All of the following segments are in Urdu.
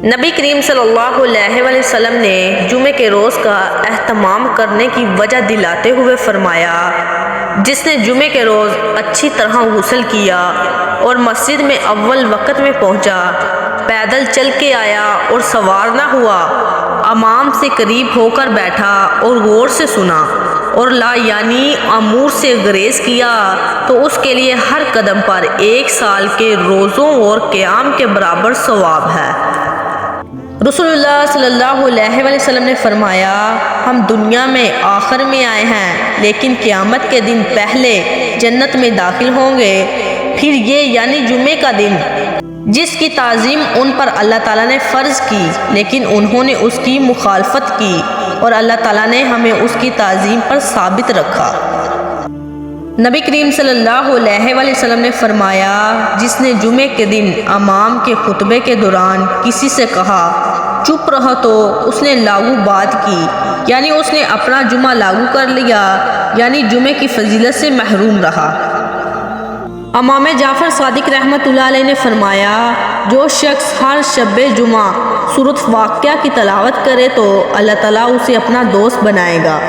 نبی کریم صلی اللہ علیہ وسلم نے جمعے کے روز کا اہتمام کرنے کی وجہ دلاتے ہوئے فرمایا، جس نے جمعے کے روز اچھی طرح غسل کیا اور مسجد میں اول وقت میں پہنچا، پیدل چل کے آیا اور سوار نہ ہوا، امام سے قریب ہو کر بیٹھا اور غور سے سنا اور لا یعنی امور سے گریز کیا، تو اس کے لیے ہر قدم پر 1 سال کے روزوں اور قیام کے برابر ثواب ہے۔ رسول اللہ صلی اللہ علیہ وسلم نے فرمایا، ہم دنیا میں آخر میں آئے ہیں، لیکن قیامت کے دن پہلے جنت میں داخل ہوں گے۔ پھر یہ یعنی جمعے کا دن جس کی تعظیم ان پر اللہ تعالیٰ نے فرض کی، لیکن انہوں نے اس کی مخالفت کی اور اللہ تعالیٰ نے ہمیں اس کی تعظیم پر ثابت رکھا۔ نبی کریم صلی اللہ علیہ وسلم نے فرمایا، جس نے جمعے کے دن امام کے خطبے کے دوران کسی سے کہا چپ رہو تو اس نے لاغو بات کی، یعنی اس نے اپنا جمعہ لاغو کر لیا، یعنی جمعے کی فضیلت سے محروم رہا۔ امام جعفر صادق رحمۃ اللہ علیہ نے فرمایا، جو شخص ہر شب جمعہ سورۃ واقعہ کی تلاوت کرے تو اللہ تعالیٰ اسے اپنا دوست بنائے گا،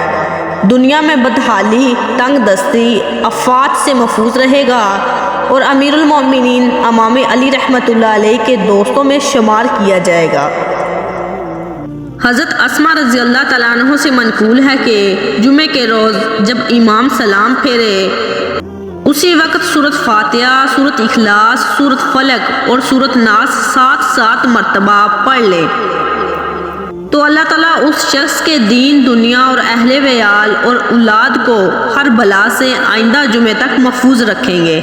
دنیا میں بدحالی، تنگ دستی، آفات سے محفوظ رہے گا اور امیر المومنین امام علی رحمۃ اللہ علیہ کے دوستوں میں شمار کیا جائے گا۔ حضرت اسماء رضی اللہ تعالیٰ عنہ سے منقول ہے کہ جمعے کے روز جب امام سلام پھیرے، اسی وقت سورۃ فاتحہ، سورۃ اخلاص، سورۃ فلق اور سورۃ ناس 7 مرتبہ پڑھ لے تو اللہ تعالیٰ اس شخص کے دین، دنیا اور اہل ویال اور اولاد کو ہر بلا سے آئندہ جمعے تک محفوظ رکھیں گے۔